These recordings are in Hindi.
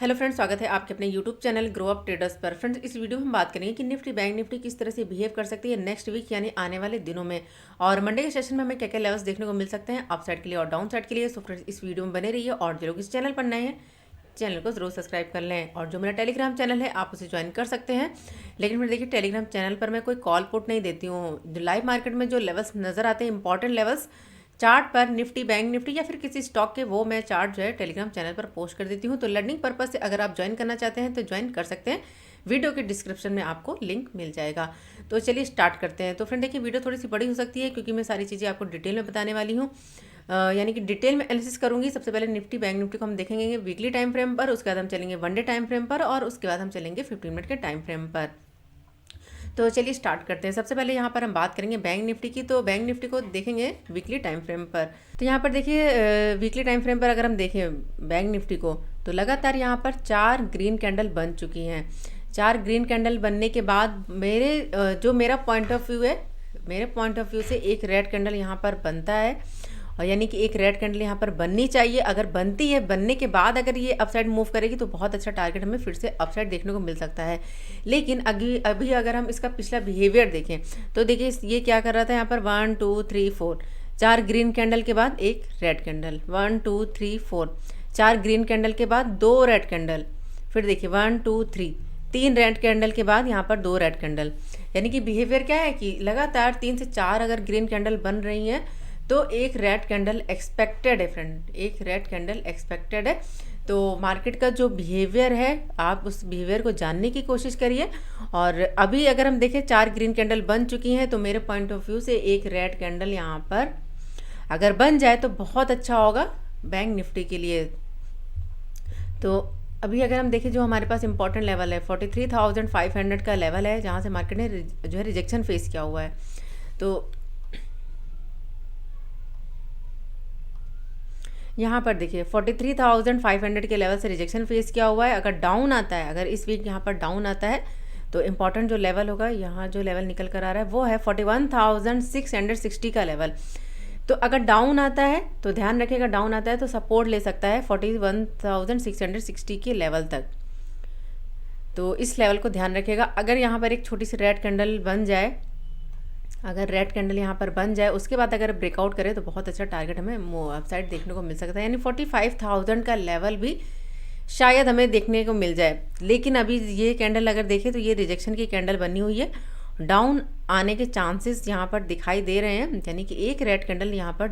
हेलो फ्रेंड्स, स्वागत है आपके अपने YouTube channel grow up traders पर। फ्रेंड्स, इस वीडियो में हम बात करेंगे कि निफ्टी बैंक निफ्टी किस तरह से बिहेव कर सकती है नेक्स्ट वीक यानी आने वाले दिनों में, और मंडे के सेशन में हमें क्या क्या लेवल्स देखने को मिल सकते हैं अप साइड के लिए और डाउन साइड के लिए। सो फ्रेंड्स, इस वीडियो में बने रहिए और जो लोग इस चैनल पर नए हैं चैनल को जरूर सब्सक्राइब कर लें, और जो मेरा टेलीग्राम चैनल है आप उसे ज्वाइन कर सकते हैं। लेकिन फिर देखिए, टेलीग्राम चैनल पर मैं कोई कॉल पुट नहीं देती हूँ। लाइव मार्केट में जो लेवल्स नज़र आते हैं, इंपॉर्टेंट लेवल्स चार्ट पर निफ्टी बैंक निफ्टी या फिर किसी स्टॉक के, वो मैं चार्ट जो है टेलीग्राम चैनल पर पोस्ट कर देती हूँ। तो लर्निंग पर्पस से अगर आप ज्वाइन करना चाहते हैं तो ज्वाइन कर सकते हैं। वीडियो के डिस्क्रिप्शन में आपको लिंक मिल जाएगा। तो चलिए स्टार्ट करते हैं। तो फ्रेंड देखिए, वीडियो थोड़ी सी बड़ी हो सकती है क्योंकि मैं सारी चीज़ें आपको डिटेल में बताने वाली हूँ, यानी कि डिटेल में एनालिसिस करूंगी। सबसे पहले निफ्टी बैंक निफ्टी को हम देखेंगे वीकली टाइम फ्रेम पर, उसके बाद हम चलेंगे वन डे टाइम फ्रेम पर, और उसके बाद हम चलेंगे 15 मिनट के टाइम फ्रेम पर। तो चलिए स्टार्ट करते हैं। सबसे पहले यहाँ पर हम बात करेंगे बैंक निफ्टी की। तो बैंक निफ्टी को देखेंगे वीकली टाइम फ्रेम पर। तो यहाँ पर देखिए, वीकली टाइम फ्रेम पर अगर हम देखें बैंक निफ्टी को, तो लगातार यहाँ पर 4 ग्रीन कैंडल बन चुकी हैं। 4 ग्रीन कैंडल बनने के बाद जो मेरा पॉइंट ऑफ व्यू है, मेरे पॉइंट ऑफ व्यू से एक रेड कैंडल यहाँ पर बनता है, और यानी कि एक रेड कैंडल यहाँ पर बननी चाहिए। अगर बनती है, बनने के बाद अगर ये अपसाइड मूव करेगी तो बहुत अच्छा टारगेट हमें फिर से अपसाइड देखने को मिल सकता है। लेकिन अभी अगर हम इसका पिछला बिहेवियर देखें तो देखिए ये क्या कर रहा था। यहाँ पर 1 2 3 4 4 ग्रीन कैंडल के बाद एक रेड कैंडल, 1 2 3 4 4 ग्रीन कैंडल के बाद 2 रेड कैंडल, फिर देखिए 1 2 3 3 रेड कैंडल के बाद यहाँ पर 2 रेड कैंडल। यानी कि बिहेवियर क्या है कि लगातार 3 से 4 अगर ग्रीन कैंडल बन रही हैं तो एक रेड कैंडल एक्सपेक्टेड है फ्रेंड, एक रेड कैंडल एक्सपेक्टेड है। तो मार्केट का जो बिहेवियर है, आप उस बिहेवियर को जानने की कोशिश करिए। और अभी अगर हम देखें 4 ग्रीन कैंडल बन चुकी हैं, तो मेरे पॉइंट ऑफ व्यू से एक रेड कैंडल यहाँ पर अगर बन जाए तो बहुत अच्छा होगा बैंक निफ्टी के लिए। तो अभी अगर हम देखें, जो हमारे पास इंपॉर्टेंट लेवल है 43,500 का लेवल है, जहाँ से मार्केट ने जो है रिजेक्शन फेस किया हुआ है। तो यहाँ पर देखिए 43,500 के लेवल से रिजेक्शन फेस किया हुआ है। अगर डाउन आता है, अगर इस वीक यहाँ पर डाउन आता है, तो इम्पॉर्टेंट जो लेवल होगा, यहाँ जो लेवल निकल कर आ रहा है वो है 41,660 का लेवल। तो अगर डाउन आता है तो ध्यान रखिएगा, डाउन आता है तो सपोर्ट ले सकता है 41,660 के लेवल तक। तो इस लेवल को ध्यान रखिएगा। अगर यहाँ पर एक छोटी सी रेड कैंडल बन जाए, अगर रेड कैंडल यहाँ पर बन जाए, उसके बाद अगर ब्रेकआउट करे तो बहुत अच्छा टारगेट हमें अपसाइड देखने को मिल सकता है। यानी 45,000 का लेवल भी शायद हमें देखने को मिल जाए। लेकिन अभी ये कैंडल अगर देखें तो ये रिजेक्शन की कैंडल बनी हुई है, डाउन आने के चांसेस यहाँ पर दिखाई दे रहे हैं। यानी कि एक रेड कैंडल यहाँ पर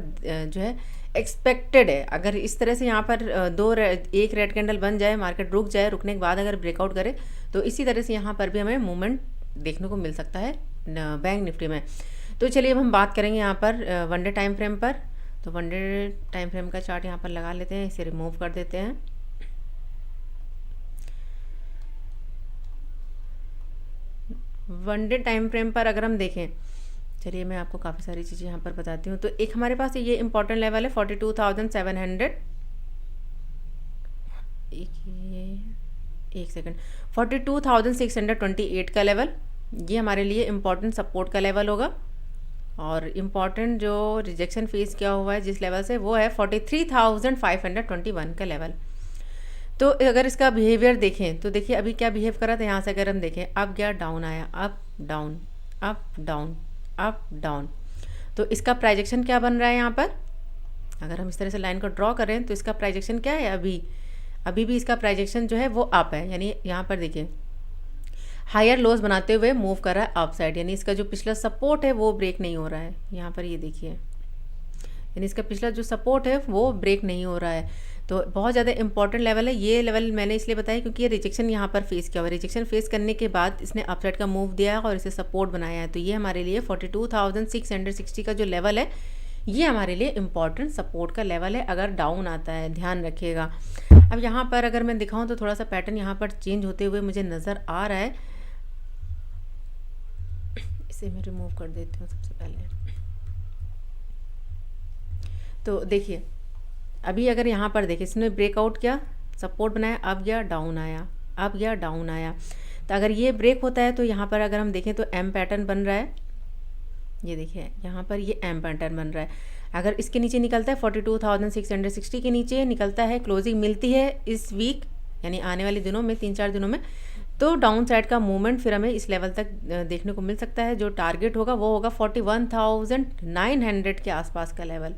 जो है एक्सपेक्टेड है। अगर इस तरह से यहाँ पर एक रेड कैंडल बन जाए, मार्केट रुक जाए, रुकने के बाद अगर ब्रेकआउट करे तो इसी तरह से यहाँ पर भी हमें मूवमेंट देखने को मिल सकता है बैंक निफ्टी में। तो चलिए अब हम बात करेंगे यहाँ पर वन डे टाइम फ्रेम पर। तो वन डे टाइम फ्रेम का चार्ट यहाँ पर लगा लेते हैं, इसे रिमूव कर देते हैं। वन डे टाइम फ्रेम पर अगर हम देखें, चलिए मैं आपको काफ़ी सारी चीज़ें यहाँ पर बताती हूँ। तो एक हमारे पास ये इंपॉर्टेंट लेवल है 42,700, एक सेकेंड, 42,628 का लेवल, ये हमारे लिए इम्पॉर्टेंट सपोर्ट का लेवल होगा। और इम्पॉर्टेंट जो रिजेक्शन फेस किया हुआ है जिस लेवल से, वो है 43,521 का लेवल। तो अगर इसका बिहेवियर देखें तो देखिए अभी क्या बिहेव करा था। यहाँ से अगर हम देखें, अब गया डाउन आया, up down up down up down. तो इसका प्राइजेक्शन क्या बन रहा है यहाँ पर, अगर हम इस तरह से लाइन को ड्रॉ करें तो इसका प्राइजेक्शन क्या है, अभी भी इसका प्राइजेक्शन जो है वो अप है। यानी यहाँ पर देखिए हायर लोज बनाते हुए मूव कर रहा है अप साइड, यानी इसका जो पिछला सपोर्ट है वो ब्रेक नहीं हो रहा है। यहाँ पर ये देखिए, यानी इसका पिछला जो सपोर्ट है वो ब्रेक नहीं हो रहा है। तो बहुत ज़्यादा इंपॉर्टेंट लेवल है ये लेवल। मैंने इसलिए बताया क्योंकि ये रिजेक्शन यहाँ पर फेस किया हुआ है। रिजेक्शन फेस करने के बाद इसने अपसाइड का मूव दिया है और इसे सपोर्ट बनाया है। तो ये हमारे लिए 42,660 का जो लेवल है, ये हमारे लिए इम्पॉर्टेंट सपोर्ट का लेवल है अगर डाउन आता है, ध्यान रखिएगा। अब यहाँ पर अगर मैं दिखाऊँ तो थोड़ा सा पैटर्न यहाँ पर चेंज होते हुए मुझे नज़र आ रहा है। इसे मैं रिमूव कर देती हूँ सबसे पहले। तो देखिए अभी अगर यहाँ पर देखिए, इसने ब्रेकआउट किया, सपोर्ट बनाया, अब गया डाउन आया, अब गया डाउन आया। तो अगर ये ब्रेक होता है तो यहाँ पर अगर हम देखें तो एम पैटर्न बन रहा है। ये देखिए यहाँ पर ये एम पैटर्न बन रहा है। अगर इसके नीचे निकलता है 42,660 के नीचे निकलता है, क्लोजिंग मिलती है इस वीक यानी आने वाले दिनों में 3-4 दिनों में, तो डाउन साइड का मूवमेंट फिर हमें इस लेवल तक देखने को मिल सकता है। जो टारगेट होगा वो होगा 41,900 के आसपास का लेवल।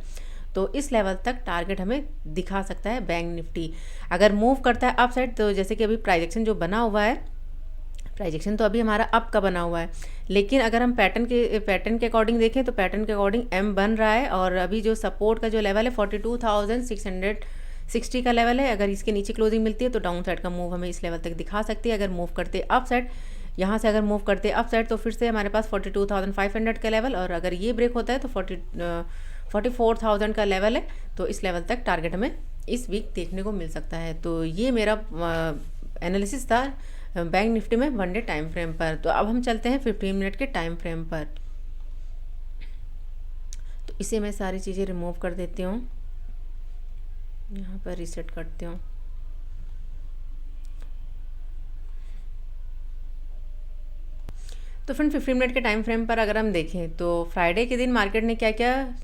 तो इस लेवल तक टारगेट हमें दिखा सकता है बैंक निफ्टी। अगर मूव करता है अप साइड, तो जैसे कि अभी प्राइजेक्शन जो बना हुआ है, प्राइजेक्शन तो अभी हमारा अप का बना हुआ है, लेकिन अगर हम पैटर्न के अकॉर्डिंग देखें तो पैटर्न के अकॉर्डिंग एम बन रहा है। और अभी जो सपोर्ट का जो लेवल है 42,660 का लेवल है। अगर इसके नीचे क्लोजिंग मिलती है तो डाउन साइड का मूव हमें इस लेवल तक दिखा सकती है। अगर मूव करते अप साइड, यहाँ से अगर मूव करते अप साइड, तो फिर से हमारे पास 42,500 का लेवल, और अगर ये ब्रेक होता है तो 44,000 का लेवल है। तो इस लेवल तक टारगेट हमें इस वीक देखने को मिल सकता है। तो ये मेरा एनालिसिस था बैंक निफ्टी में 1 डे टाइम फ्रेम पर। तो अब हम चलते हैं 15 मिनट के टाइम फ्रेम पर। तो इसे मैं सारी चीज़ें रिमूव कर देती हूँ, यहाँ पर रीसेट करती हूँ। तो फ्रेंड 15 मिनट के टाइम फ्रेम पर अगर हम देखें तो फ्राइडे के दिन मार्केट ने क्या किया,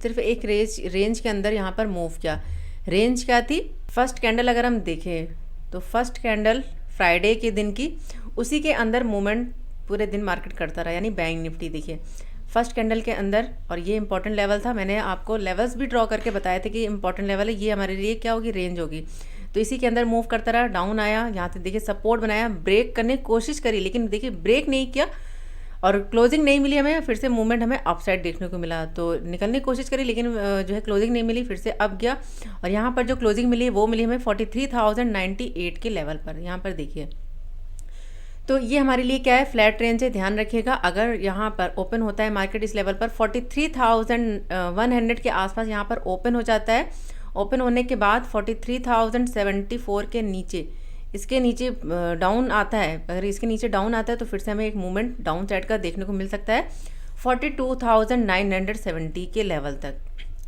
सिर्फ एक रेंज के अंदर यहाँ पर मूव किया। रेंज क्या थी, फर्स्ट कैंडल अगर हम देखें तो फर्स्ट कैंडल फ्राइडे के दिन की, उसी के अंदर मूवमेंट पूरे दिन मार्केट करता रहा। यानी बैंक निफ्टी देखिए फर्स्ट कैंडल के अंदर, और ये इंपॉर्टेंट लेवल था, मैंने आपको लेवल्स भी ड्रॉ करके बताए थे कि इंपॉर्टेंट लेवल है, ये हमारे लिए क्या होगी, रेंज होगी। तो इसी के अंदर मूव करता रहा, डाउन आया, यहाँ से देखिए सपोर्ट बनाया, ब्रेक करने की कोशिश करी, लेकिन देखिए ब्रेक नहीं किया और क्लोजिंग नहीं मिली हमें। फिर से मूवमेंट हमें अपसाइड देखने को मिला, तो निकलने की कोशिश करी, लेकिन जो है क्लोजिंग नहीं मिली, फिर से अप गया। और यहाँ पर जो क्लोजिंग मिली वो मिली हमें 43,098 के लेवल पर। यहाँ पर देखिए, तो ये हमारे लिए क्या है, फ्लैट रेंज है, ध्यान रखिएगा। अगर यहाँ पर ओपन होता है मार्केट इस लेवल पर 43,100 के आसपास यहाँ पर ओपन हो जाता है, ओपन होने के बाद 43,074 के नीचे, इसके नीचे डाउन आता है, अगर इसके नीचे डाउन आता है तो फिर से हमें एक मूवमेंट डाउन साइड का देखने को मिल सकता है 42,970 के लेवल तक,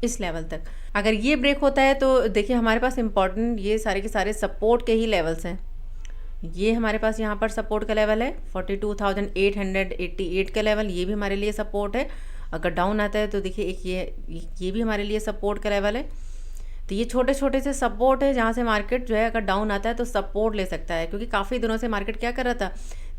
इस लेवल तक। अगर ये ब्रेक होता है तो देखिए हमारे पास इंपॉर्टेंट ये सारे के सारे सपोर्ट के ही लेवल्स हैं। ये हमारे पास यहाँ पर सपोर्ट का लेवल है 42,888 का लेवल, ये भी हमारे लिए सपोर्ट है। अगर डाउन आता है तो देखिए एक ये भी हमारे लिए सपोर्ट का लेवल है। तो ये छोटे छोटे से सपोर्ट है जहाँ से मार्केट जो है अगर डाउन आता है तो सपोर्ट ले सकता है, क्योंकि काफ़ी दिनों से मार्केट क्या कर रहा था,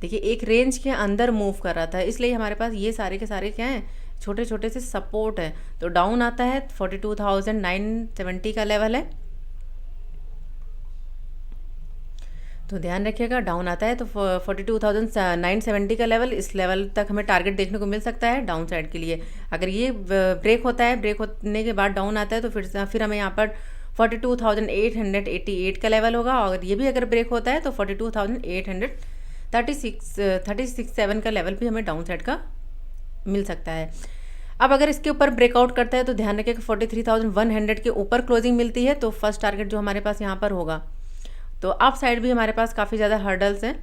देखिए एक रेंज के अंदर मूव कर रहा था, इसलिए हमारे पास ये सारे के सारे क्या हैं, छोटे छोटे से सपोर्ट है। तो डाउन आता है 42,970 का लेवल है, तो ध्यान रखिएगा डाउन आता है तो 42,970 का लेवल, इस लेवल तक हमें टारगेट देखने को मिल सकता है डाउन साइड के लिए। अगर ये ब्रेक होता है, ब्रेक होने के बाद डाउन आता है तो फिर हमें यहाँ पर 42,888 का लेवल होगा। और ये भी अगर ब्रेक होता है तो 42,836 का लेवल भी हमें डाउन साइड का मिल सकता है। अब अगर इसके ऊपर ब्रेकआउट करता है तो ध्यान रखिए कि 43,100 के ऊपर क्लोजिंग मिलती है तो फर्स्ट टारगेट जो हमारे पास यहाँ पर होगा। तो अप साइड भी हमारे पास काफ़ी ज़्यादा हर्डल्स हैं।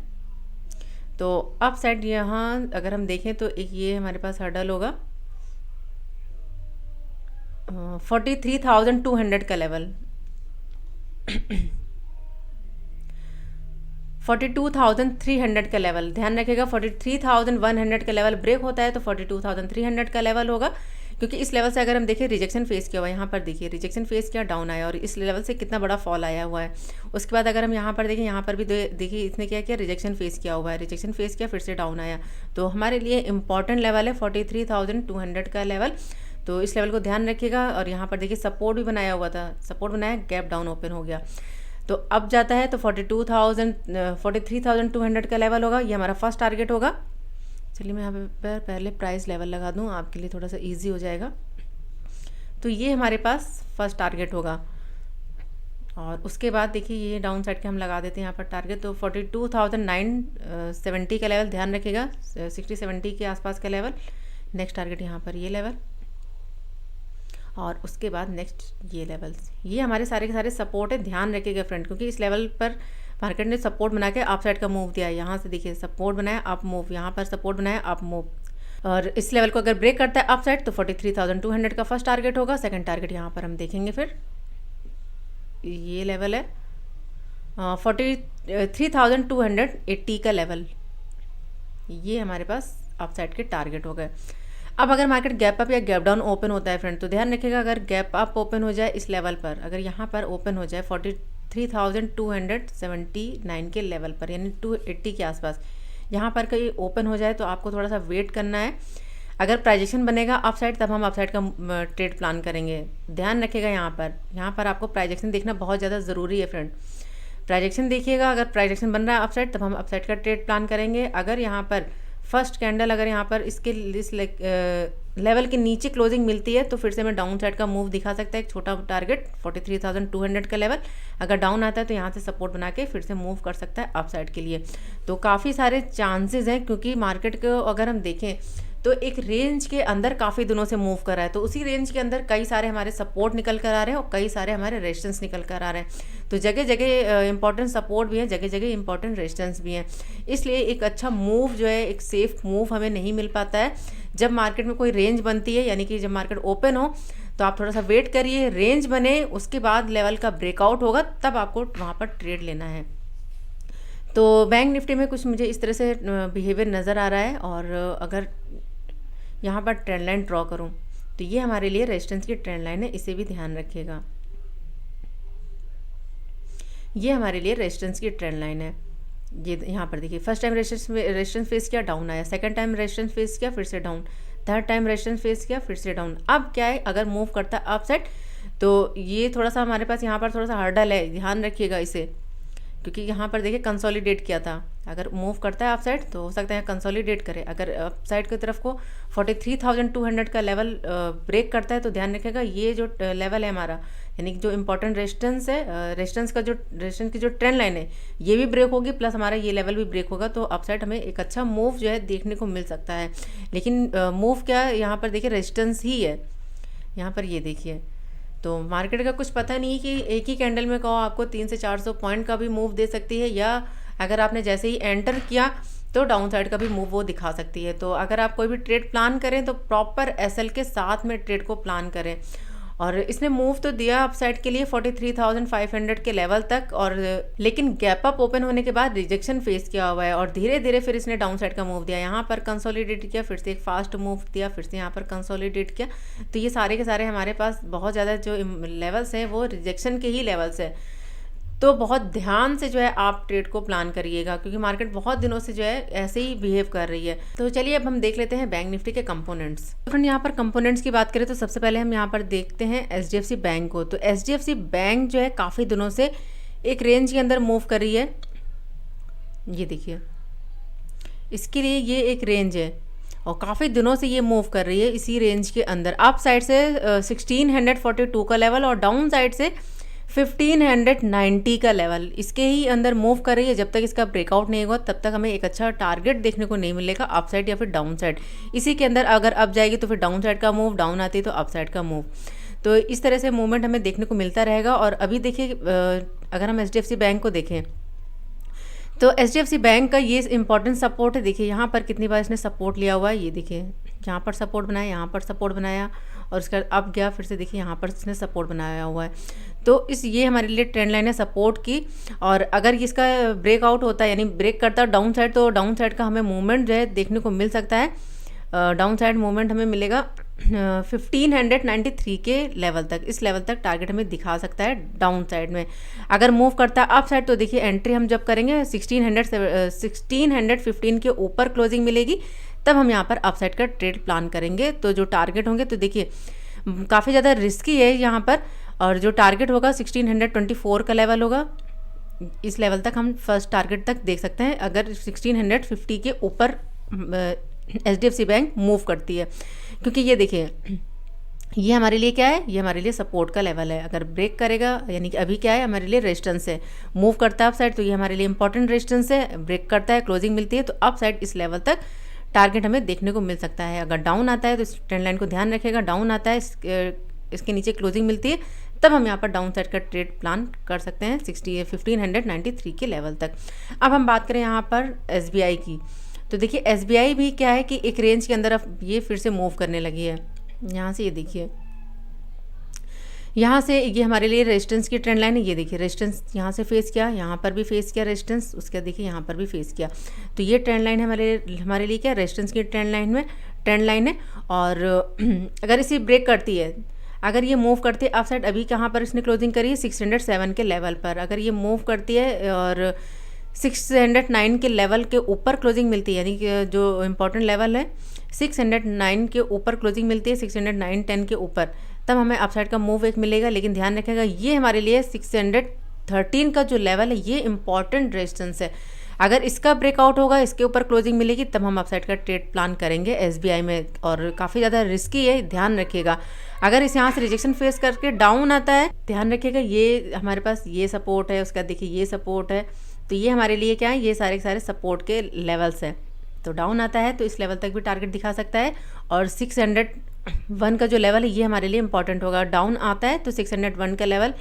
तो अप साइड यहाँ अगर हम देखें तो एक ये हमारे पास हर्डल होगा 43,200 का लेवल 42,300 का लेवल, ध्यान रखिएगा 43,100 का लेवल ब्रेक होता है तो 42,300 का लेवल होगा। क्योंकि इस लेवल से अगर हम देखें रिजेक्शन फेस किया हुआ है, यहाँ पर देखिए रिजेक्शन फेस किया, डाउन आया और इस लेवल से कितना बड़ा फॉल आया हुआ है। उसके बाद अगर हम यहाँ पर देखें, यहाँ पर भी देखिए इसने क्या किया, रिजेक्शन फेस किया हुआ है, रिजेक्शन फेस किया फिर से डाउन आया। तो हमारे लिए इंपॉर्टेंट लेवल है 43,200 का लेवल, तो इस लेवल को ध्यान रखिएगा। और यहाँ पर देखिए सपोर्ट भी बनाया हुआ था, सपोर्ट बनाया, गैप डाउन ओपन हो गया। तो अब जाता है तो 43,200 का लेवल होगा, ये हमारा फर्स्ट टारगेट होगा। चलिए मैं यहाँ पर पहले प्राइस लेवल लगा दूँ, आपके लिए थोड़ा सा इजी हो जाएगा। तो ये हमारे पास फर्स्ट टारगेट होगा। और उसके बाद देखिए ये डाउन साइड के हम लगा देते हैं यहाँ पर टारगेट, तो 42,970 का लेवल, ध्यान रखिएगा 60-70 के आसपास का लेवल। नेक्स्ट टारगेट यहाँ पर ये लेवल, और उसके बाद नेक्स्ट ये लेवल्स, ये हमारे सारे के सारे सपोर्ट है। ध्यान रखिएगा फ्रेंड, क्योंकि इस लेवल पर मार्केट ने सपोर्ट बना के अप साइड का मूव दिया है। यहाँ से देखिए सपोर्ट बनाया, अप मूव, यहाँ पर सपोर्ट बनाया, अप मूव। और इस लेवल को अगर ब्रेक करता है अप साइड तो 43,200 का फर्स्ट टारगेट होगा। सेकंड टारगेट यहाँ पर हम देखेंगे, फिर ये लेवल है 43,280 का लेवल, ये हमारे पास अप साइड के टारगेट हो गए। अब अगर मार्केट गैप अप या गैप डाउन ओपन होता है फ्रेंड, तो ध्यान रखिएगा अगर गैप अप ओपन हो जाए इस लेवल पर, अगर यहाँ पर ओपन हो जाए 43,279 के लेवल पर, यानी 280 के आसपास यहाँ पर कहीं ओपन हो जाए तो आपको थोड़ा सा वेट करना है। अगर प्राइजेक्शन बनेगा अपसाइड तब हम अपसाइड का ट्रेड प्लान करेंगे। ध्यान रखिएगा यहाँ पर आपको प्राइजेक्शन देखना बहुत ज़्यादा ज़रूरी है फ्रेंड। प्राइजेक्शन देखिएगा, अगर प्राइजेक्शन बन रहा है अपसाइड तब हम अपसाइड का ट्रेड प्लान करेंगे। अगर यहाँ पर फर्स्ट कैंडल अगर यहाँ पर इस लेवल के नीचे क्लोजिंग मिलती है तो फिर से हमें डाउन साइड का मूव दिखा सकता है। एक छोटा टारगेट 43,200 का लेवल अगर डाउन आता है तो यहाँ से सपोर्ट बना के फिर से मूव कर सकता है अपसाइड के लिए। तो काफ़ी सारे चांसेस हैं, क्योंकि मार्केट को अगर हम देखें तो एक रेंज के अंदर काफ़ी दिनों से मूव कर रहा है, तो उसी रेंज के अंदर कई सारे हमारे सपोर्ट निकल कर आ रहे हैं और कई सारे हमारे रेजिस्टेंस निकल कर आ रहे हैं। तो जगह जगह इंपॉर्टेंट सपोर्ट भी है, जगह जगह इंपॉर्टेंट रेजिस्टेंस भी हैं। इसलिए एक अच्छा मूव जो है, एक सेफ मूव हमें नहीं मिल पाता है जब मार्केट में कोई रेंज बनती है, यानी कि जब मार्केट ओपन हो तो आप थोड़ा सा वेट करिए, रेंज बने, उसके बाद लेवल का ब्रेकआउट होगा तब आपको वहाँ पर ट्रेड लेना है। तो बैंक निफ्टी में कुछ मुझे इस तरह से बिहेवियर नज़र आ रहा है। और अगर यहाँ पर ट्रेंड लाइन ड्रॉ करूँ तो ये हमारे लिए रेजिस्टेंस की ट्रेंड लाइन है, इसे भी ध्यान रखिएगा। ये हमारे लिए रेजिस्टेंस की ट्रेंड लाइन है। ये यहाँ पर देखिए, फर्स्ट टाइम रेजिस्टेंस फेस किया, डाउन आया, सेकंड टाइम रेजिस्टेंस फेस किया, फिर से down, third time resistance face किया, फिर से डाउन। अब क्या है, अगर मूव करता है अप साइड तो ये थोड़ा सा हमारे पास यहाँ पर थोड़ा सा हर्डल है, ध्यान रखिएगा इसे, क्योंकि यहाँ पर देखिए कंसोलिडेट किया था। अगर मूव करता है अप साइड तो हो सकता है कंसोलिडेट करे। अगर अप साइड की तरफ को 43,200 का लेवल ब्रेक करता है तो ध्यान रखिएगा ये जो लेवल है हमारा, यानी कि जो इंपॉर्टेंट रेजिस्टेंस है, रेजिस्टेंस की जो ट्रेंड लाइन है ये भी ब्रेक होगी, प्लस हमारा ये लेवल भी ब्रेक होगा, तो अप साइड हमें एक अच्छा मूव जो है देखने को मिल सकता है। लेकिन मूव क्या है, यहाँ पर देखिए रेजिस्टेंस ही है, यहाँ पर ये देखिए। तो मार्केट का कुछ पता नहीं कि एक ही कैंडल में कहो आपको 300 से 400 पॉइंट का भी मूव दे सकती है, या अगर आपने जैसे ही एंटर किया तो डाउन साइड का भी मूव वो दिखा सकती है। तो अगर आप कोई भी ट्रेड प्लान करें तो प्रॉपर एसएल के साथ में ट्रेड को प्लान करें। और इसने मूव तो दिया अपसाइड के लिए 43,500 के लेवल तक, और लेकिन गैप अप ओपन होने के बाद रिजेक्शन फेस किया हुआ है और धीरे धीरे फिर इसने डाउन साइड का मूव दिया, यहाँ पर कंसोलिडेट किया, फिर से एक फास्ट मूव दिया, फिर से यहाँ पर कंसोलिडेट किया। तो ये सारे के सारे हमारे पास बहुत ज़्यादा जो लेवल्स हैं वो रिजेक्शन के ही लेवल्स है। तो बहुत ध्यान से जो है आप ट्रेड को प्लान करिएगा, क्योंकि मार्केट बहुत दिनों से जो है ऐसे ही बिहेव कर रही है। तो चलिए अब हम देख लेते हैं बैंक निफ्टी के कंपोनेंट्स। फ्रेंड यहाँ पर कंपोनेंट्स की बात करें तो सबसे पहले हम यहाँ पर देखते हैं एचडीएफसी बैंक को। तो एचडीएफसी बैंक जो है काफ़ी दिनों से एक रेंज के अंदर मूव कर रही है, ये देखिए, इसके लिए ये एक रेंज है और काफ़ी दिनों से ये मूव कर रही है इसी रेंज के अंदर। अप साइड से 1642 का लेवल और डाउन साइड से 1590 का लेवल, इसके ही अंदर मूव कर रही है। जब तक इसका ब्रेकआउट नहीं होगा तब तक हमें एक अच्छा टारगेट देखने को नहीं मिलेगा अप साइड या फिर डाउन साइड। इसी के अंदर अगर अप जाएगी तो फिर डाउन साइड का मूव, डाउन आती है तो अप साइड का मूव। तो इस तरह से मूवमेंट हमें देखने को मिलता रहेगा। और अभी देखिए, अगर हम एचडीएफसी बैंक को देखें तो एचडीएफसी बैंक का ये इंपॉर्टेंट सपोर्ट है। देखिए यहाँ पर कितनी बार इसने सपोर्ट लिया हुआ है, ये देखिए, यहाँ पर सपोर्ट बनाया, यहाँ पर सपोर्ट बनाया और उसका अब गया, फिर से देखिए यहाँ पर इसने सपोर्ट बनाया हुआ है। तो ये हमारे लिए ट्रेंड लाइन है सपोर्ट की। और अगर इसका ब्रेकआउट होता है, यानी ब्रेक करता है डाउन साइड, तो डाउन साइड का हमें मूवमेंट जो है देखने को मिल सकता है। डाउन साइड मूवमेंट हमें मिलेगा 1593 के लेवल तक, इस लेवल तक टारगेट हमें दिखा सकता है डाउन साइड में। अगर मूव करता है अप साइड तो देखिए एंट्री हम जब करेंगे 1615 के ऊपर क्लोजिंग मिलेगी, तब हम यहाँ पर अप साइड का ट्रेड प्लान करेंगे। तो जो टारगेट होंगे, तो देखिए काफ़ी ज़्यादा रिस्की है यहाँ पर, और जो टारगेट होगा 1624 का लेवल होगा, इस लेवल तक हम फर्स्ट टारगेट तक देख सकते हैं अगर 1650 के ऊपर एचडीएफसी बैंक मूव करती है। क्योंकि ये देखिए, ये हमारे लिए क्या है, ये हमारे लिए सपोर्ट का लेवल है। अगर ब्रेक करेगा, यानी कि अभी क्या है, हमारे लिए रेजिस्टेंस है। मूव करता है अप साइड तो ये हमारे लिए इंपॉर्टेंट रेजिस्टेंस है। ब्रेक करता है, क्लोजिंग मिलती है, तो अप साइड इस लेवल तक टारगेट हमें देखने को मिल सकता है। अगर डाउन आता है तो इस ट्रेंड लाइन को ध्यान रखिएगा, डाउन आता है, इसके नीचे क्लोजिंग मिलती है, तब हम यहाँ पर डाउन साइड का ट्रेड प्लान कर सकते हैं 1593 के लेवल तक। अब हम बात करें यहाँ पर एसबीआई की, तो देखिए एसबीआई भी क्या है कि एक रेंज के अंदर अब ये फिर से मूव करने लगी है। यहाँ से ये देखिए, यहाँ से ये हमारे लिए रेजिस्टेंस की ट्रेंड लाइन है। ये देखिए रेजिस्टेंस यहाँ से फेस किया, यहाँ पर भी फेस किया रेजिस्टेंस, उसके देखिए यहाँ पर भी फेस किया। तो ये ट्रेंड लाइन है हमारे लिए क्या, रेजिस्टेंस की ट्रेंड लाइन है। और अगर इसे ब्रेक करती है, अगर ये मूव करती है अपसाइड, अभी कहाँ पर इसने क्लोजिंग करी है 607 के लेवल पर, अगर ये मूव करती है और 609 के लेवल के ऊपर क्लोजिंग मिलती है, यानी कि जो इम्पोर्टेंट लेवल है 609 के ऊपर क्लोजिंग मिलती है, 609.10 के ऊपर, तब हमें अपसाइड का मूव एक मिलेगा। लेकिन ध्यान रखिएगा ये हमारे लिए 613 का जो लेवल है ये इंपॉर्टेंट रेजिस्टेंस है। अगर इसका ब्रेकआउट होगा, इसके ऊपर क्लोजिंग मिलेगी, तब हम अपसाइड का ट्रेड प्लान करेंगे एसबीआई में, और काफ़ी ज़्यादा रिस्की है, ध्यान रखिएगा। अगर इस यहाँ से रिजेक्शन फेस करके डाउन आता है, ध्यान रखिएगा ये हमारे पास ये सपोर्ट है, उसका देखिए ये सपोर्ट है, तो ये हमारे लिए क्या है, ये सारे के सारे सपोर्ट के लेवल्स है। तो डाउन आता है तो इस लेवल तक भी टारगेट दिखा सकता है, और 601 का जो लेवल है ये हमारे लिए इंपॉर्टेंट होगा। डाउन आता है तो 601 का लेवल,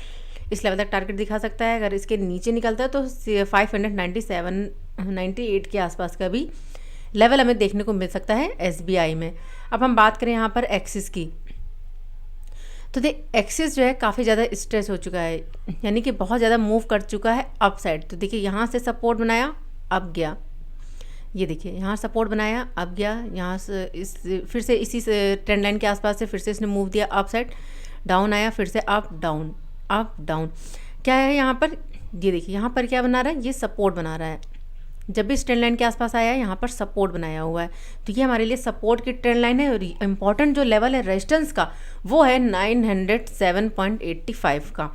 इस लेवल तक टारगेट दिखा सकता है। अगर इसके नीचे निकलता है तो 597-98 के आसपास का भी लेवल हमें देखने को मिल सकता है एसबीआई में। अब हम बात करें यहाँ पर एक्सिस की, तो एक्सिस जो है काफ़ी ज़्यादा स्ट्रेस हो चुका है, यानी कि बहुत ज़्यादा मूव कर चुका है अप साइड। तो देखिए यहाँ से सपोर्ट बनाया, अब गया, ये देखिए यहाँ सपोर्ट बनाया, अब गया, यहाँ से इस फिर से इसी ट्रेंड लाइन के आसपास से फिर से इसने मूव दिया अप साइड, डाउन आया, फिर से अप डाउन अप डाउन। क्या है यहाँ पर, ये देखिए यहाँ पर क्या बना रहा है, ये सपोर्ट बना रहा है। जब भी इस ट्रेंड लाइन के आसपास आया है यहाँ पर सपोर्ट बनाया हुआ है, तो ये हमारे लिए सपोर्ट की ट्रेंड लाइन है। और इम्पॉर्टेंट जो लेवल है रेजिस्टेंस का वो है 907.85 का।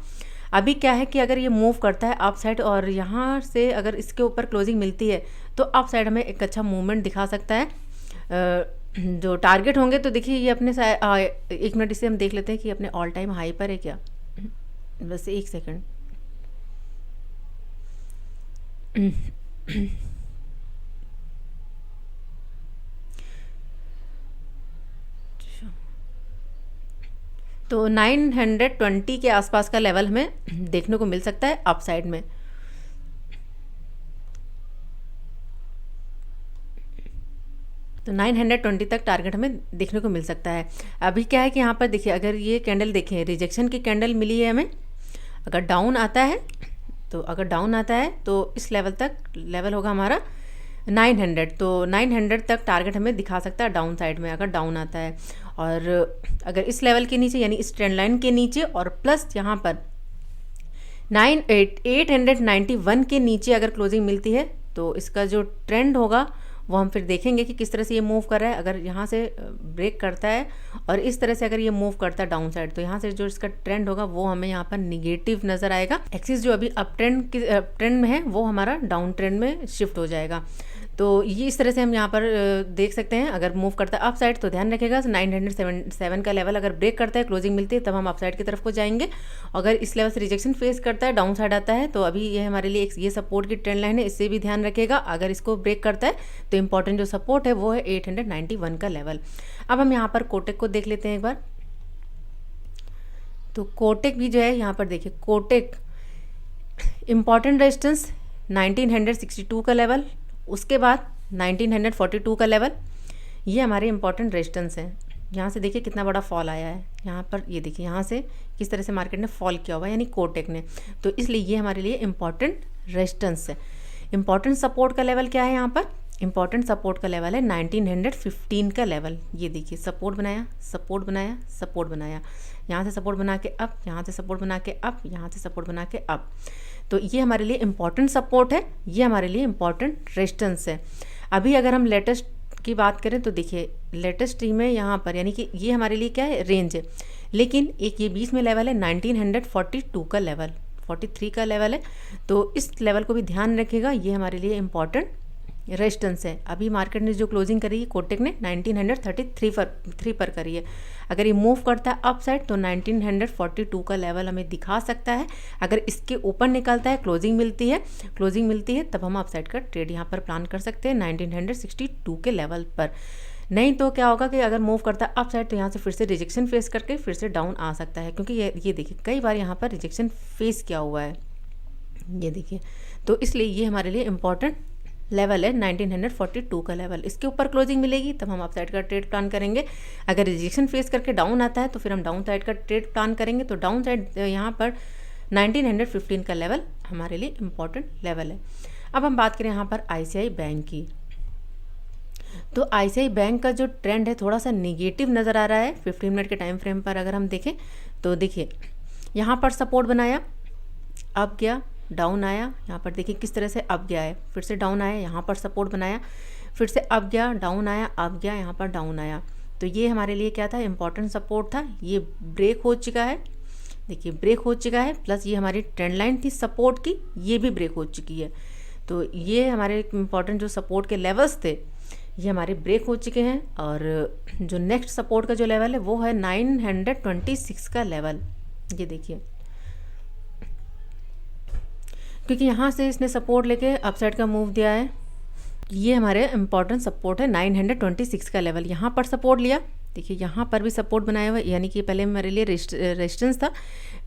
अभी क्या है कि अगर ये मूव करता है अप साइड और यहाँ से अगर इसके ऊपर क्लोजिंग मिलती है तो अप साइड हमें एक अच्छा मूवमेंट दिखा सकता है। जो टारगेट होंगे तो देखिए ये अपने 1 मिनट इसे हम देख लेते हैं कि अपने ऑल टाइम हाई पर है क्या, बस 1 सेकंड। तो 920 के आसपास का लेवल हमें देखने को मिल सकता है अप साइड में। तो 920 तक टारगेट हमें देखने को मिल सकता है। अभी क्या है कि यहाँ पर देखिए, अगर ये कैंडल देखें, रिजेक्शन की कैंडल मिली है हमें, अगर डाउन आता है तो इस लेवल तक लेवल होगा हमारा 900, तो 900 तक टारगेट हमें दिखा सकता है डाउन साइड में अगर डाउन आता है। और अगर इस लेवल के नीचे यानी इस ट्रेंड लाइन के नीचे और प्लस यहाँ पर 891 के नीचे अगर क्लोजिंग मिलती है तो इसका जो ट्रेंड होगा वो हम फिर देखेंगे कि किस तरह से ये मूव कर रहा है। अगर यहाँ से ब्रेक करता है और इस तरह से अगर ये मूव करता है डाउन साइड, तो यहाँ से जो इसका ट्रेंड होगा वो हमें यहाँ पर निगेटिव नज़र आएगा। एक्सिस जो अभी अप ट्रेंड में है वो हमारा डाउन ट्रेंड में शिफ्ट हो जाएगा। तो ये इस तरह से हम यहाँ पर देख सकते हैं। अगर मूव करता है अप साइड तो ध्यान रखिएगा 907 का लेवल अगर ब्रेक करता है, क्लोजिंग मिलती है, तब हम अप साइड की तरफ को जाएंगे। अगर इस लेवल से रिजेक्शन फेस करता है, डाउन साइड आता है, तो अभी ये हमारे लिए ये सपोर्ट की ट्रेंड लाइन है, इससे भी ध्यान रखिएगा। अगर इसको ब्रेक करता है तो इंपॉर्टेंट जो सपोर्ट है वो है 891 का लेवल। अब हम यहाँ पर कोटेक को देख लेते हैं एक बार। तो कोटेक भी जो है यहाँ पर देखिए, कोटेक इंपॉर्टेंट रेजिस्टेंस 1962 का लेवल, उसके बाद 1942 का लेवल, ये हमारे इंपॉर्टेंट रेजिस्टेंस हैं। यहाँ से देखिए कितना बड़ा फॉल आया है, यहाँ पर ये देखिए यहाँ से किस तरह से मार्केट ने फॉल किया हुआ है, यानी कोटेक ने, तो इसलिए ये हमारे लिए इंपॉर्टेंट रेजिस्टेंस है। इंपॉर्टेंट सपोर्ट का लेवल क्या है, यहाँ पर इंपॉर्टेंट सपोर्ट का लेवल है 1915 का लेवल। ये देखिए सपोर्ट बनाया, सपोर्ट बनाया, सपोर्ट बनाया, यहाँ से सपोर्ट बना के अप, यहाँ से सपोर्ट बना के अप, यहाँ से सपोर्ट बना के अप, तो ये हमारे लिए इंपॉर्टेंट सपोर्ट है, ये हमारे लिए इंपॉर्टेंट रेजिस्टेंस है। अभी अगर हम लेटेस्ट की बात करें तो देखिए लेटेस्ट टी में यहाँ पर यानी कि ये हमारे लिए क्या है, रेंज है, लेकिन एक ये बीच में लेवल है 1942 का लेवल, 43 का लेवल है, तो इस लेवल को भी ध्यान रखिएगा, ये हमारे लिए इंपॉर्टेंट रेजिस्टेंस है। अभी मार्केट ने जो क्लोजिंग करी है कोटेक ने 1933 पर करी है। अगर ये मूव करता है अप साइड तो 1942 का लेवल हमें दिखा सकता है। अगर इसके ऊपर निकलता है, क्लोजिंग मिलती है, तब हम अप साइड का ट्रेड यहाँ पर प्लान कर सकते हैं 1962 के लेवल पर। नहीं तो क्या होगा कि अगर मूव करता है अप साइड तो यहाँ से फिर से रिजेक्शन फेस करके फिर से डाउन आ सकता है, क्योंकि ये देखिए कई बार यहाँ पर रिजेक्शन फेस किया हुआ है, ये देखिए, तो इसलिए ये हमारे लिए इंपॉर्टेंट लेवल है 1942 का लेवल। इसके ऊपर क्लोजिंग मिलेगी तब हम अप साइड का ट्रेड प्लान करेंगे। अगर रिजेक्शन फेस करके डाउन आता है तो फिर हम डाउन साइड का ट्रेड प्लान करेंगे। तो डाउन साइड यहाँ पर 1915 का लेवल हमारे लिए इम्पॉर्टेंट लेवल है। अब हम बात करें यहाँ पर ICICI बैंक की, तो आईसीआई बैंक का जो ट्रेंड है थोड़ा सा निगेटिव नज़र आ रहा है 15 मिनट के टाइम फ्रेम पर अगर हम देखें तो देखिए यहाँ पर सपोर्ट बनाया, अब गया, डाउन आया, यहाँ पर देखिए किस तरह से अब गया है, फिर से डाउन आया, यहाँ पर सपोर्ट बनाया, फिर से अब गया, डाउन आया, अब गया, यहाँ पर डाउन आया। तो ये हमारे लिए क्या था, इम्पॉर्टेंट सपोर्ट था। ये ब्रेक हो चुका है, देखिए ब्रेक हो चुका है, प्लस ये हमारी ट्रेंड लाइन थी सपोर्ट की, ये भी ब्रेक हो चुकी है। तो ये हमारे इम्पॉर्टेंट जो सपोर्ट के लेवल्स थे ये हमारे ब्रेक हो चुके हैं। और जो नेक्स्ट सपोर्ट का जो लेवल है वो है 926 का लेवल। ये देखिए, क्योंकि यहाँ से इसने सपोर्ट लेके अपसाइड का मूव दिया है, ये हमारे इम्पॉर्टेंट सपोर्ट है 926 का लेवल। यहाँ पर सपोर्ट लिया, देखिए यहाँ पर भी सपोर्ट बनाया हुआ है, यानी कि पहले मेरे लिए रेजिस्टेंस था,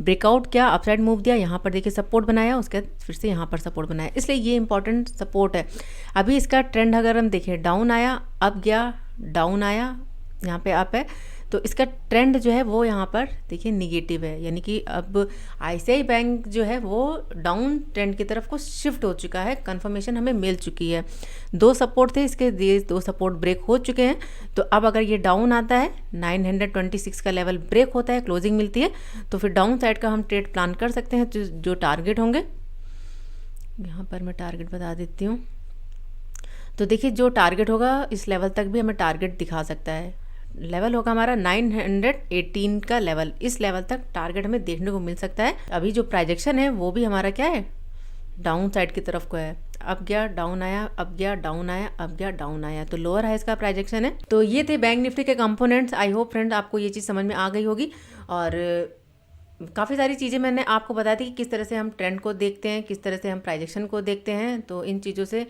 ब्रेकआउट किया, अपसाइड मूव दिया, यहाँ पर देखिए सपोर्ट बनाया, उसके बाद फिर से यहाँ पर सपोर्ट बनाया, इसलिए ये इंपॉर्टेंट सपोर्ट है। अभी इसका ट्रेंड अगर हम देखें, डाउन आया, अप गया, डाउन आया, यहाँ पे अप है, तो इसका ट्रेंड जो है वो यहाँ पर देखिए निगेटिव है, यानी कि अब आईसीआई बैंक जो है वो डाउन ट्रेंड की तरफ को शिफ्ट हो चुका है, कंफर्मेशन हमें मिल चुकी है। 2 सपोर्ट थे, इसके 2 सपोर्ट ब्रेक हो चुके हैं। तो अब अगर ये डाउन आता है, 926 का लेवल ब्रेक होता है, क्लोजिंग मिलती है, तो फिर डाउन साइड का हम ट्रेड प्लान कर सकते हैं। जो टारगेट होंगे, यहाँ पर मैं टारगेट बता देती हूँ। तो देखिए जो टारगेट होगा इस लेवल तक भी हमें टारगेट दिखा सकता है। लेवल होगा हमारा 918 का लेवल, इस लेवल तक टारगेट हमें देखने को मिल सकता है। अभी जो प्रोजेक्शन है वो भी हमारा क्या है, डाउन साइड की तरफ को है, अब गया, डाउन आया, अब गया, डाउन आया, अब गया, डाउन आया, तो लोअर हाइस का प्रोजेक्शन है। तो ये थे बैंक निफ्टी के कंपोनेंट्स। आई होप फ्रेंड आपको ये चीज़ समझ में आ गई होगी, और काफ़ी सारी चीज़ें मैंने आपको बताई थी कि किस तरह से हम ट्रेंड को देखते हैं, किस तरह से हम प्रोजेक्शन को देखते हैं। तो इन चीज़ों से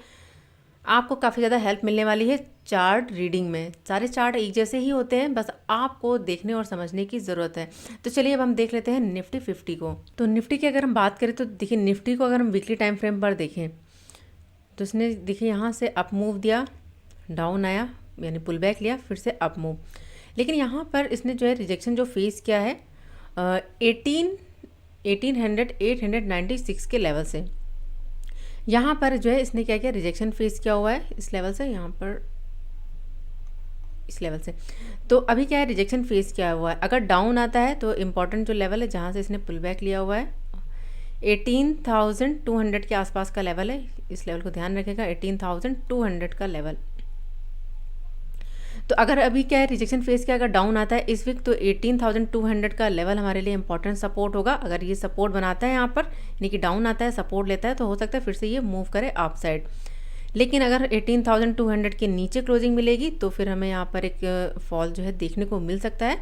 आपको काफ़ी ज़्यादा हेल्प मिलने वाली है चार्ट रीडिंग में। सारे चार्ट एक जैसे ही होते हैं, बस आपको देखने और समझने की ज़रूरत है। तो चलिए अब हम देख लेते हैं निफ्टी 50 को। तो निफ्टी की अगर हम बात करें तो देखिए निफ्टी को अगर हम वीकली टाइम फ्रेम पर देखें तो इसने देखिए यहाँ से अप मूव दिया, डाउन आया, यानी पुल बैक लिया, फिर से अप मूव, लेकिन यहाँ पर इसने जो है रिजेक्शन जो फेस किया है 896 के लेवल से। यहाँ पर जो है इसने क्या किया, रिजेक्शन फेस किया हुआ है इस लेवल से, यहाँ पर इस लेवल से। तो अभी क्या है, रिजेक्शन फेस किया हुआ है। अगर डाउन आता है तो इम्पॉर्टेंट जो लेवल है जहाँ से इसने पुल बैक लिया हुआ है 18,200 के आसपास का लेवल है, इस लेवल को ध्यान रखेगा, 18,200 का लेवल। तो अगर अभी क्या है, रिजेक्शन फेस किया, अगर डाउन आता है इस वीक, तो 18,200 का लेवल हमारे लिए इंपॉर्टेंट सपोर्ट होगा। अगर ये सपोर्ट बनाता है यहाँ पर, यानी कि डाउन आता है, सपोर्ट लेता है, तो हो सकता है फिर से ये मूव करे अप साइड। लेकिन अगर 18,200 के नीचे क्लोजिंग मिलेगी तो फिर हमें यहाँ पर एक फॉल जो है देखने को मिल सकता है।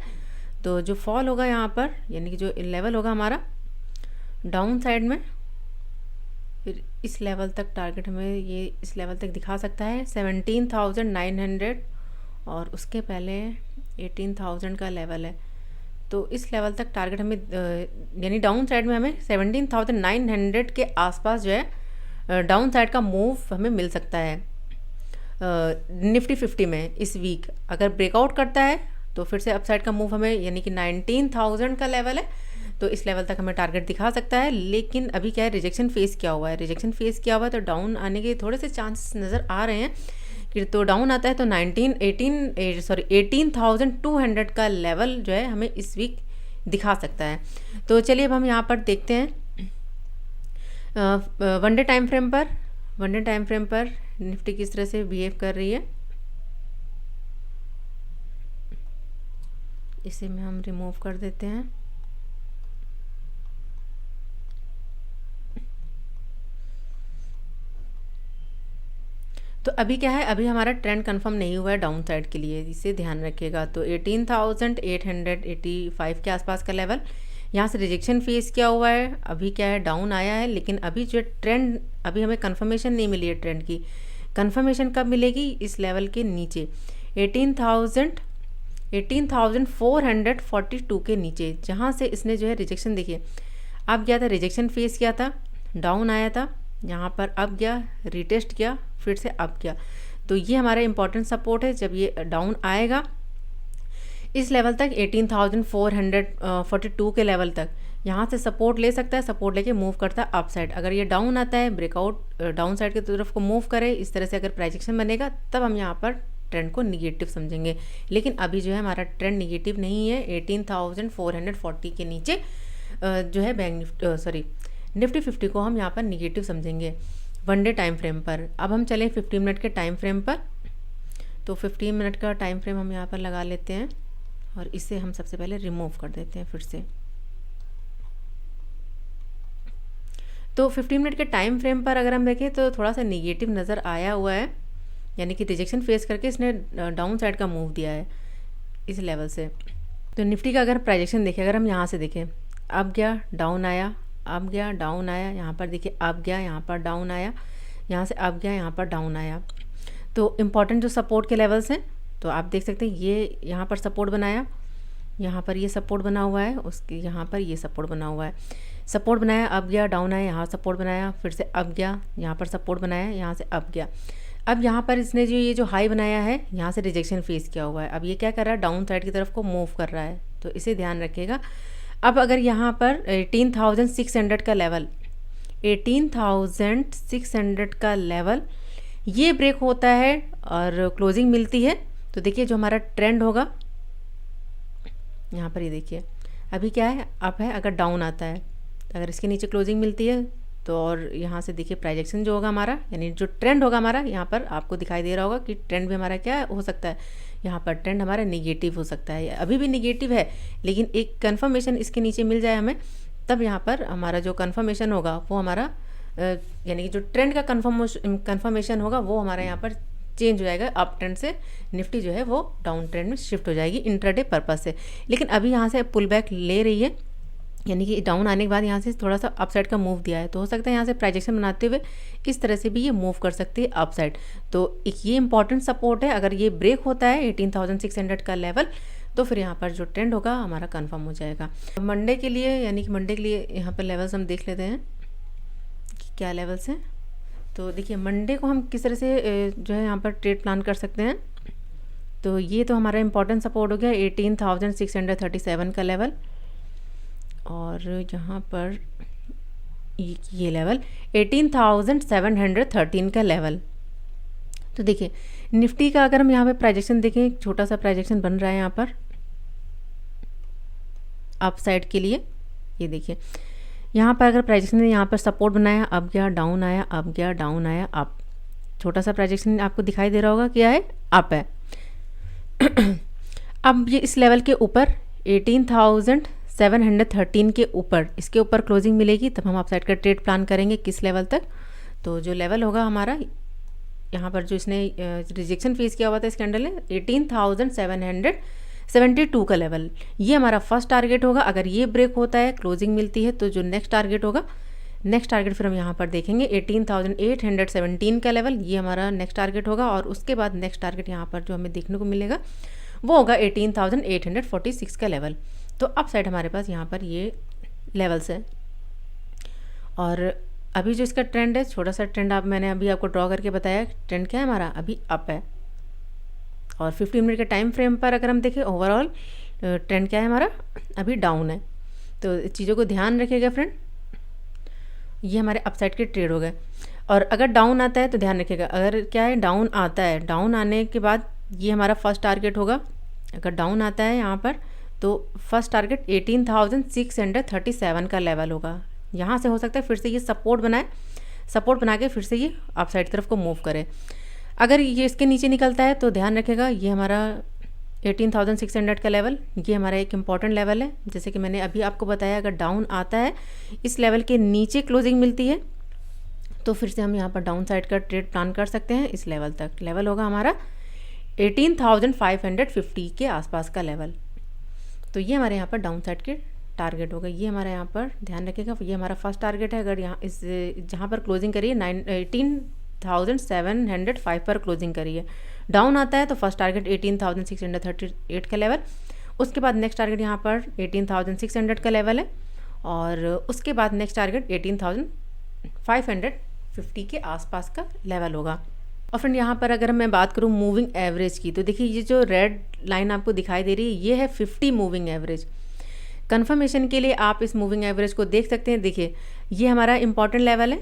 तो जो फॉल होगा यहाँ पर, यानी कि जो लेवल होगा हमारा डाउन साइड में, फिर इस लेवल तक टारगेट हमें ये इस लेवल तक दिखा सकता है 17,900, और उसके पहले 18,000 का लेवल है। तो इस लेवल तक टारगेट हमें यानी डाउन साइड में हमें 17,900 के आसपास जो है डाउन साइड का मूव हमें मिल सकता है निफ्टी 50 में इस वीक। अगर ब्रेकआउट करता है तो फिर से अपसाइड का मूव हमें, यानी कि 19,000 का लेवल है, तो इस लेवल तक हमें टारगेट दिखा सकता है। लेकिन अभी क्या है, रिजेक्शन फेस किया हुआ है, रिजेक्शन फेस किया हुआ है, तो डाउन आने के थोड़े से चांसेस नज़र आ रहे हैं। कि तो डाउन आता है तो 18,200 का लेवल जो है हमें इस वीक दिखा सकता है। तो चलिए अब हम यहाँ पर देखते हैं वन डे टाइम फ्रेम पर निफ्टी किस तरह से बिहेव कर रही है। इसे में हम रिमूव कर देते हैं। तो अभी क्या है, अभी हमारा ट्रेंड कंफर्म नहीं हुआ है डाउन साइड के लिए, इसे ध्यान रखिएगा। तो 18,885 के आसपास का लेवल, यहाँ से रिजेक्शन फेस किया हुआ है, अभी क्या है डाउन आया है, लेकिन अभी जो ट्रेंड, अभी हमें कंफर्मेशन नहीं मिली है ट्रेंड की। कंफर्मेशन कब मिलेगी, इस लेवल के नीचे 18,442 के नीचे, जहाँ से इसने जो है रिजेक्शन, देखिए अब गया था, रिजेक्शन फेस किया था, डाउन आया था, यहाँ पर अब गया, रिटेस्ट किया, फिर से अब गया। तो ये हमारा इंपॉर्टेंट सपोर्ट है। जब ये डाउन आएगा इस लेवल तक 18,442 के लेवल तक, यहाँ से सपोर्ट ले सकता है, सपोर्ट लेके मूव करता है अप साइड। अगर ये डाउन आता है, ब्रेकआउट डाउन साइड की तरफ को मूव करे, इस तरह से अगर प्रोजेक्शन बनेगा, तब हम यहाँ पर ट्रेंड को निगेटिव समझेंगे। लेकिन अभी जो है हमारा ट्रेंड निगेटिव नहीं है, 18,440 के नीचे जो है बैंक निफ्टी निफ्टी 50 को हम यहाँ पर निगेटिव समझेंगे 1 डे टाइम फ्रेम पर। अब हम चलें 15 मिनट के टाइम फ्रेम पर। तो 15 मिनट का टाइम फ्रेम हम यहाँ पर लगा लेते हैं और इसे हम सबसे पहले रिमूव कर देते हैं फिर से। तो 15 मिनट के टाइम फ्रेम पर अगर हम देखें तो थोड़ा सा निगेटिव नज़र आया हुआ है, यानी कि रिजेक्शन फेस करके इसने डाउन साइड का मूव दिया है इस लेवल से। तो निफ्टी का अगर प्राइजेक्शन देखें, अगर हम यहाँ से देखें, अब गया डाउन आया, अब गया डाउन आया, यहाँ पर देखिए अब गया, यहाँ पर डाउन आया, यहाँ से अब गया, यहाँ पर डाउन आया। तो इम्पॉर्टेंट जो सपोर्ट के लेवल्स हैं तो आप देख सकते हैं, ये यहाँ पर सपोर्ट बनाया, यहाँ पर ये सपोर्ट बना हुआ है, उसके यहाँ पर ये सपोर्ट बना हुआ है। सपोर्ट बनाया, अब गया डाउन आया, यहाँ सपोर्ट बनाया, फिर से अब गया, यहाँ पर सपोर्ट बनाया, यहाँ से अब गया। अब यहाँ पर इसने जो ये जो हाई बनाया है, यहाँ से रिजेक्शन फेस किया हुआ है। अब ये क्या कर रहा है, डाउन साइड की तरफ को मूव कर रहा है, तो इसे ध्यान रखिएगा। अब अगर यहाँ पर 18,600 का लेवल, 18,600 का लेवल ये ब्रेक होता है और क्लोजिंग मिलती है, तो देखिए जो हमारा ट्रेंड होगा यहाँ पर, ये देखिए अभी क्या है, अप है। अगर डाउन आता है, अगर इसके नीचे क्लोजिंग मिलती है तो, और यहाँ से देखिए प्राइजेक्शन जो होगा हमारा, यानी जो ट्रेंड होगा हमारा, यहाँ पर आपको दिखाई दे रहा होगा कि ट्रेंड भी हमारा क्या हो सकता है, यहाँ पर ट्रेंड हमारा नेगेटिव हो सकता है। अभी भी नेगेटिव है, लेकिन एक कन्फर्मेशन इसके नीचे मिल जाए हमें, तब यहाँ पर हमारा जो कन्फर्मेशन होगा वो हमारा यानी कि जो ट्रेंड का कन्फर्मेशन होगा वो हमारा यहाँ पर चेंज हो जाएगा, अप ट्रेंड से निफ्टी जो है वो डाउन ट्रेंड में शिफ्ट हो जाएगी इंट्राडे पर्पस से। लेकिन अभी यहाँ से पुल बैक ले रही है, यानी कि डाउन आने के बाद यहाँ से थोड़ा सा अपसाइड का मूव दिया है, तो हो सकता है यहाँ से प्राइजेक्शन बनाते हुए इस तरह से भी ये मूव कर सकती है अपसाइड। तो एक ये इंपॉर्टेंट सपोर्ट है, अगर ये ब्रेक होता है 18,600 का लेवल, तो फिर यहाँ पर जो ट्रेंड होगा हमारा कंफर्म हो जाएगा। मंडे के लिए, यानी कि मंडे के लिए यहाँ पर लेवल्स हम देख लेते हैं कि क्या लेवल्स हैं। तो देखिए मंडे को हम किस तरह से जो है यहाँ पर ट्रेड प्लान कर सकते हैं। तो ये तो हमारा इंपॉर्टेंट सपोर्ट हो गया 18,637 का लेवल, और यहाँ पर ये लेवल 18,713 का लेवल। तो देखिए निफ्टी का अगर हम यहाँ पे प्राइजेक्शन देखें, एक छोटा सा प्राइजेक्शन बन रहा है यहाँ पर अप साइड के लिए। ये देखिए यहाँ पर अगर प्राइजेक्शन ने यहाँ पर सपोर्ट बनाया, अब गया डाउन आया, अब गया डाउन आया, अप, छोटा सा प्राइजेक्शन आपको दिखाई दे रहा होगा क्या है, अप है। अब ये इस लेवल के ऊपर 18,713 के ऊपर, इसके ऊपर क्लोजिंग मिलेगी, तब हम अप साइड का ट्रेड प्लान करेंगे किस लेवल तक। तो जो लेवल होगा हमारा यहाँ पर, जो इसने रिजेक्शन फेस किया हुआ था इस कैंडल ने, 18,772 का लेवल, ये हमारा फर्स्ट टारगेट होगा। अगर ये ब्रेक होता है, क्लोजिंग मिलती है, तो जो नेक्स्ट टारगेट होगा, नेक्स्ट टारगेट फिर हम यहाँ पर देखेंगे 18,817 का लेवल, ये हमारा नेक्स्ट टारगेट होगा। और उसके बाद नेक्स्ट टारगेट यहाँ पर जो हमें देखने को मिलेगा वो होगा 18,846 का लेवल। तो अप साइड हमारे पास यहाँ पर ये लेवल्स है। और अभी जो इसका ट्रेंड है, छोटा सा ट्रेंड मैंने अभी आपको ड्रॉ करके बताया, ट्रेंड क्या है हमारा, अभी अप है। और 15 मिनट के टाइम फ्रेम पर अगर हम देखें, ओवरऑल ट्रेंड क्या है हमारा, अभी डाउन है। तो चीज़ों को ध्यान रखिएगा फ्रेंड, ये हमारे अपसाइड के ट्रेड हो गए। और अगर डाउन आता है तो ध्यान रखिएगा, अगर क्या है डाउन आता है, डाउन आने के बाद ये हमारा फर्स्ट टारगेट होगा। अगर डाउन आता है यहाँ पर तो फर्स्ट टारगेट 18,637 का लेवल होगा। यहाँ से हो सकता है फिर से ये सपोर्ट बनाए, सपोर्ट बना के फिर से ये अपसाइड तरफ को मूव करे। अगर ये इसके नीचे निकलता है तो ध्यान रखिएगा, ये हमारा 18,600 का लेवल, ये हमारा एक इम्पॉर्टेंट लेवल है। जैसे कि मैंने अभी आपको बताया, अगर डाउन आता है, इस लेवल के नीचे क्लोजिंग मिलती है, तो फिर से हम यहाँ पर डाउन साइड का ट्रेड प्लान कर सकते हैं इस लेवल तक। लेवल होगा हमारा 18,550 के आसपास का लेवल। तो ये हमारे यहाँ पर डाउन साइड के टारगेट होगा। ये हमारा यहाँ पर ध्यान रखिएगा, ये हमारा फर्स्ट टारगेट है। अगर यहाँ इस जहाँ पर क्लोजिंग करिए 18,705 पर क्लोजिंग करिए, डाउन आता है तो फर्स्ट टारगेट 18,638 का लेवल, उसके बाद नेक्स्ट टारगेट यहाँ पर 18,600 का लेवल है, और उसके बाद नेक्स्ट टारगेट 18,550 के आसपास का लेवल होगा। और फ्रेंड यहाँ पर अगर मैं बात करूँ मूविंग एवरेज की, तो देखिए ये जो रेड लाइन आपको दिखाई दे रही है, ये है 50 मूविंग एवरेज। कन्फर्मेशन के लिए आप इस मूविंग एवरेज को देख सकते हैं। देखिए ये हमारा इंपॉर्टेंट लेवल है,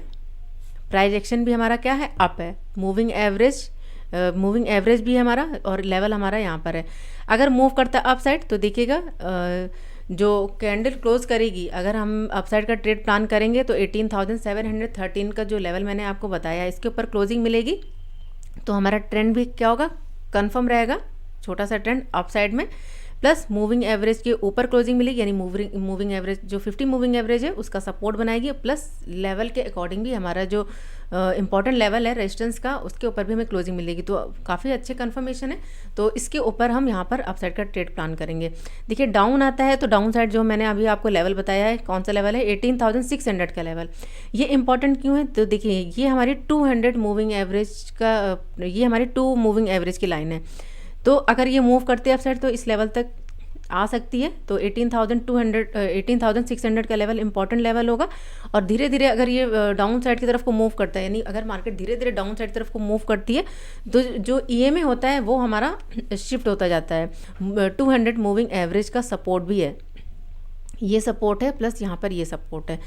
प्राइस एक्शन भी हमारा क्या है, अप है। मूविंग एवरेज मूविंग एवरेज भी है हमारा और लेवल हमारा यहाँ पर है। अगर मूव करता है अप साइड तो देखिएगा जो कैंडल क्लोज करेगी, अगर हम अपसाइड का ट्रेड प्लान करेंगे तो 18,713 का जो लेवल मैंने आपको बताया इसके ऊपर क्लोजिंग मिलेगी, तो हमारा ट्रेंड भी क्या होगा, कंफर्म रहेगा, छोटा सा ट्रेंड अपसाइड में, प्लस मूविंग एवरेज के ऊपर क्लोजिंग मिलेगी, यानी मूविंग एवरेज जो 50 मूविंग एवरेज है उसका सपोर्ट बनाएगी, प्लस लेवल के अकॉर्डिंग भी हमारा जो इंपॉर्टेंट लेवल है रेजिस्टेंस का उसके ऊपर भी हमें क्लोजिंग मिलेगी। तो काफ़ी अच्छे कंफर्मेशन है, तो इसके ऊपर हम यहाँ पर अपसाइड का ट्रेड प्लान करेंगे। देखिए डाउन आता है तो डाउन साइड जो मैंने अभी आपको लेवल बताया है, कौन सा लेवल है, 18,600 का लेवल। ये इंपॉर्टेंट क्यों है, तो देखिए ये हमारी 200 मूविंग एवरेज का, ये हमारी 2 मूविंग एवरेज की लाइन है। तो अगर ये मूव करते हैं अपसाइड तो इस लेवल तक आ सकती है, तो 18,600 का लेवल इंपॉर्टेंट लेवल होगा। और धीरे धीरे अगर ये डाउन साइड की तरफ को मूव करता है, यानी अगर मार्केट धीरे धीरे डाउन साइड की तरफ को मूव करती है तो जो ईएमए होता है वो हमारा शिफ्ट होता जाता है। 200 मूविंग एवरेज का सपोर्ट भी है, ये सपोर्ट है, प्लस यहाँ पर ये सपोर्ट है।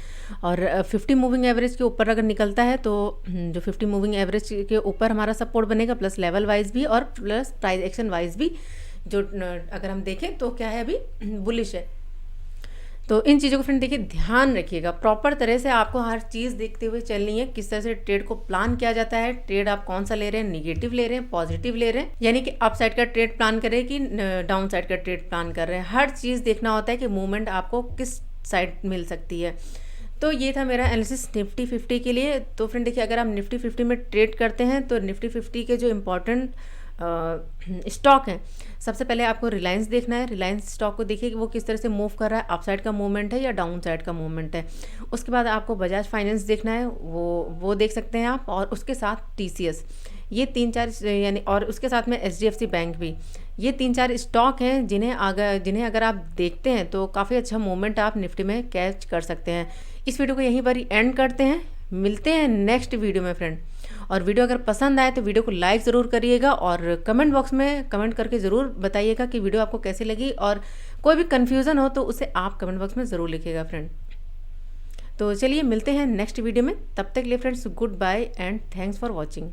और 50 मूविंग एवरेज के ऊपर अगर निकलता है तो जो 50 मूविंग एवरेज के ऊपर हमारा सपोर्ट बनेगा, प्लस लेवल वाइज भी और प्लस प्राइस एक्शन वाइज भी, जो अगर हम देखें तो क्या है अभी बुलिश है। तो इन चीज़ों को फ्रेंड देखिए ध्यान रखिएगा, प्रॉपर तरह से आपको हर चीज़ देखते हुए चलनी है, किस तरह से ट्रेड को प्लान किया जाता है, ट्रेड आप कौन सा ले रहे हैं, निगेटिव ले रहे हैं, पॉजिटिव ले रहे हैं, यानी कि अप साइड का ट्रेड प्लान करें कि डाउन साइड का ट्रेड प्लान कर रहे हैं, हर चीज़ देखना होता है कि मूवमेंट आपको किस साइड मिल सकती है। तो ये था मेरा एनालिसिस निफ्टी 50 के लिए। तो फ्रेंड देखिए अगर आप निफ्टी 50 में ट्रेड करते हैं तो निफ्टी 50 के जो इम्पोर्टेंट स्टॉक है, सबसे पहले आपको रिलायंस देखना है। रिलायंस स्टॉक को देखिए कि वो किस तरह से मूव कर रहा है, अपसाइड का मूवमेंट है या डाउन साइड का मूवमेंट है। उसके बाद आपको बजाज फाइनेंस देखना है, वो देख सकते हैं आप, और उसके साथ टीसीएस, ये 3-4 यानी, और उसके साथ में एचडीएफसी बैंक भी, ये 3-4 स्टॉक हैं जिन्हें अगर आप देखते हैं तो काफ़ी अच्छा मूवमेंट आप निफ्टी में कैच कर सकते हैं। इस वीडियो को यहीं पर ही एंड करते हैं, मिलते हैं नेक्स्ट वीडियो में फ्रेंड। और वीडियो अगर पसंद आए तो वीडियो को लाइक ज़रूर करिएगा और कमेंट बॉक्स में कमेंट करके ज़रूर बताइएगा कि वीडियो आपको कैसी लगी, और कोई भी कन्फ्यूज़न हो तो उसे आप कमेंट बॉक्स में ज़रूर लिखिएगा फ्रेंड। तो चलिए मिलते हैं नेक्स्ट वीडियो में, तब तक के लिए friends goodbye and thanks for watching.